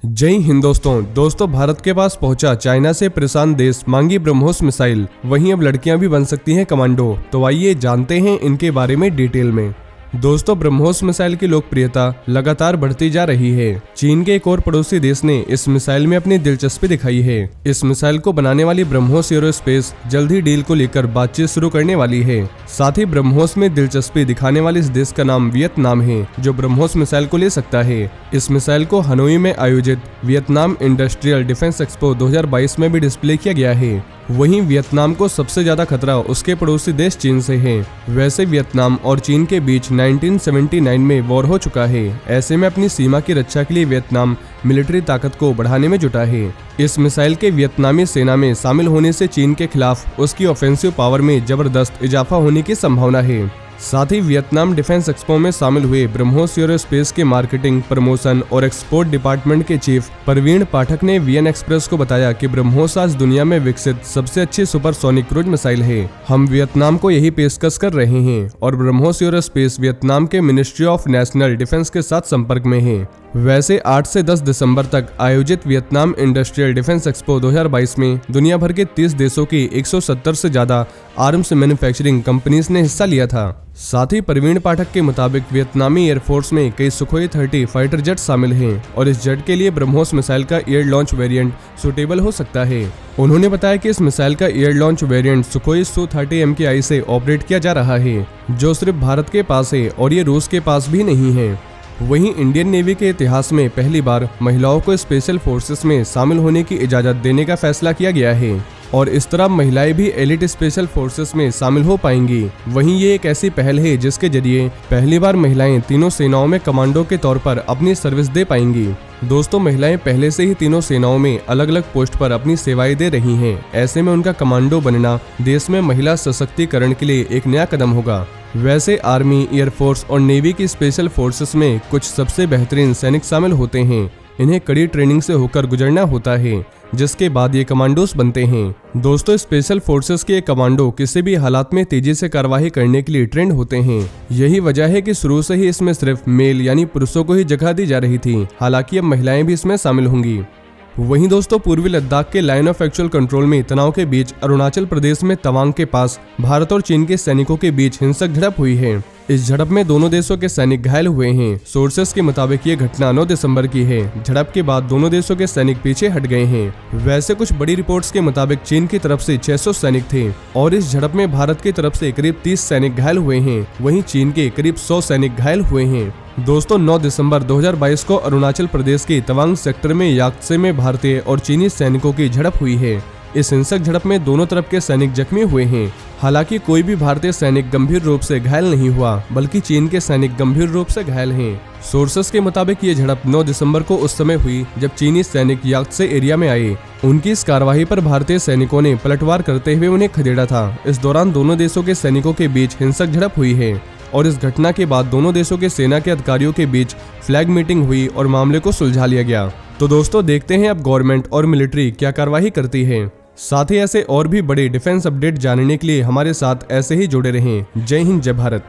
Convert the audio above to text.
जय हिंद दोस्तों भारत के पास पहुंचा चाइना से परेशान देश, मांगी ब्रह्मोस मिसाइल। वहीं अब लड़कियां भी बन सकती हैं कमांडो। तो आइए जानते हैं इनके बारे में डिटेल में। दोस्तों, ब्रह्मोस मिसाइल की लोकप्रियता लगातार बढ़ती जा रही है। चीन के एक और पड़ोसी देश ने इस मिसाइल में अपनी दिलचस्पी दिखाई है। इस मिसाइल को बनाने वाली ब्रह्मोस एरोस्पेस जल्द ही डील को लेकर बातचीत शुरू करने वाली है। साथ ही ब्रह्मोस में दिलचस्पी दिखाने वाले इस देश का नाम वियतनाम है, जो ब्रह्मोस मिसाइल को ले सकता है। इस मिसाइल को हनोई में आयोजित वियतनाम इंडस्ट्रियल डिफेंस एक्सपो 2022 में भी डिस्प्ले किया गया है। वहीं वियतनाम को सबसे ज्यादा खतरा उसके पड़ोसी देश चीन से है। वैसे वियतनाम और चीन के बीच 1979 में वॉर हो चुका है। ऐसे में अपनी सीमा की रक्षा के लिए वियतनाम मिलिट्री ताकत को बढ़ाने में जुटा है। इस मिसाइल के वियतनामी सेना में शामिल होने से चीन के खिलाफ उसकी ऑफेंसिव पावर में जबरदस्त इजाफा होने की संभावना है। साथ ही वियतनाम डिफेंस एक्सपो में शामिल हुए ब्रह्मोस एरोस्पेस के मार्केटिंग, प्रमोशन और एक्सपोर्ट डिपार्टमेंट के चीफ प्रवीण पाठक ने वीएन एक्सप्रेस को बताया कि ब्रह्मोस आज दुनिया में विकसित सबसे अच्छी सुपरसोनिक क्रूज मिसाइल है। हम वियतनाम को यही पेशकश कर रहे हैं और ब्रह्मोस एरोस्पेस वियतनाम के मिनिस्ट्री ऑफ नेशनल डिफेंस के साथ संपर्क में है। वैसे 8 से 10 दिसंबर तक आयोजित वियतनाम इंडस्ट्रियल डिफेंस एक्सपो 2022 में दुनिया भर के 30 देशों की 170 से ज्यादा आर्म्स मैन्युफैक्चरिंग कंपनीज ने हिस्सा लिया था। साथ ही प्रवीण पाठक के मुताबिक वियतनामी एयरफोर्स में कई सुखोई 30 फाइटर जेट शामिल हैं और इस जेट के लिए ब्रह्मोस मिसाइल का एयर लॉन्च वेरिएंट सुटेबल हो सकता है। उन्होंने बताया कि इस मिसाइल का air launch variant Sukhoi Su-30 MKI से ऑपरेट किया जा रहा है, जो सिर्फ भारत के पास है और ये रूस के पास भी नहीं है। वहीं इंडियन नेवी के इतिहास में पहली बार महिलाओं को स्पेशल फोर्सेस में शामिल होने की इजाजत देने का फैसला किया गया है और इस तरह महिलाएं भी एलिट स्पेशल फोर्सेस में शामिल हो पाएंगी। वहीं ये एक ऐसी पहल है जिसके जरिए पहली बार महिलाएं तीनों सेनाओं में कमांडो के तौर पर अपनी सर्विस दे पाएंगी। दोस्तों, महिलाएं पहले से ही तीनों सेनाओं में अलग अलग पोस्ट पर अपनी सेवाएं दे रही हैं। ऐसे में उनका कमांडो बनना देश में महिला सशक्तिकरण के लिए एक नया कदम होगा। वैसे आर्मी, एयरफोर्स और नेवी की स्पेशल फोर्सेस में कुछ सबसे बेहतरीन सैनिक शामिल होते हैं। इन्हें कड़ी ट्रेनिंग से होकर गुजरना होता है, जिसके बाद ये कमांडोस बनते हैं। दोस्तों, स्पेशल फोर्सेस के कमांडो किसी भी हालात में तेजी से कार्रवाई करने के लिए ट्रेंड होते हैं। यही वजह है कि शुरू से ही इसमें सिर्फ मेल यानी पुरुषों को ही जगह दी जा रही थी। हालांकि अब महिलाएं भी इसमें शामिल होंगी। वहीं दोस्तों, पूर्वी लद्दाख के लाइन ऑफ एक्चुअल कंट्रोल में तनाव के बीच अरुणाचल प्रदेश में तवांग के पास भारत और चीन के सैनिकों के बीच हिंसक झड़प हुई है। इस झड़प में दोनों देशों के सैनिक घायल हुए हैं। सोर्सेस के मुताबिक ये घटना 9 दिसंबर की है। झड़प के बाद दोनों देशों के सैनिक पीछे हट गए हैं। वैसे कुछ बड़ी रिपोर्ट्स के मुताबिक चीन की तरफ से 600 सैनिक थे और इस झड़प में भारत की तरफ से करीब 30 सैनिक घायल हुए हैं। वहीं चीन के करीब 100 सैनिक घायल हुए हैं। दोस्तों, 9 दिसंबर 2022 को अरुणाचल प्रदेश के तवांग सेक्टर में याक्त्से में भारतीय और चीनी सैनिकों की झड़प हुई है। इस हिंसक झड़प में दोनों तरफ के सैनिक जख्मी हुए हैं। हालांकि कोई भी भारतीय सैनिक गंभीर रूप से घायल नहीं हुआ, बल्कि चीन के सैनिक गंभीर रूप से घायल हैं। सोर्सेस के मुताबिक ये झड़प 9 दिसंबर को उस समय हुई जब चीनी सैनिक याक्त्से एरिया में आए। उनकी इस कार्रवाई पर भारतीय सैनिकों ने पलटवार करते हुए उन्हें खदेड़ा था। इस दौरान दोनों देशों के सैनिकों के बीच हिंसक झड़प हुई है और इस घटना के बाद दोनों देशों के सेना के अधिकारियों के बीच फ्लैग मीटिंग हुई और मामले को सुलझा लिया गया। तो दोस्तों, देखते हैं अब गवर्नमेंट और मिलिट्री क्या कार्रवाई करती है। साथ ही ऐसे और भी बड़े डिफेंस अपडेट जानने के लिए हमारे साथ ऐसे ही जुड़े रहें। जय हिंद, जय भारत।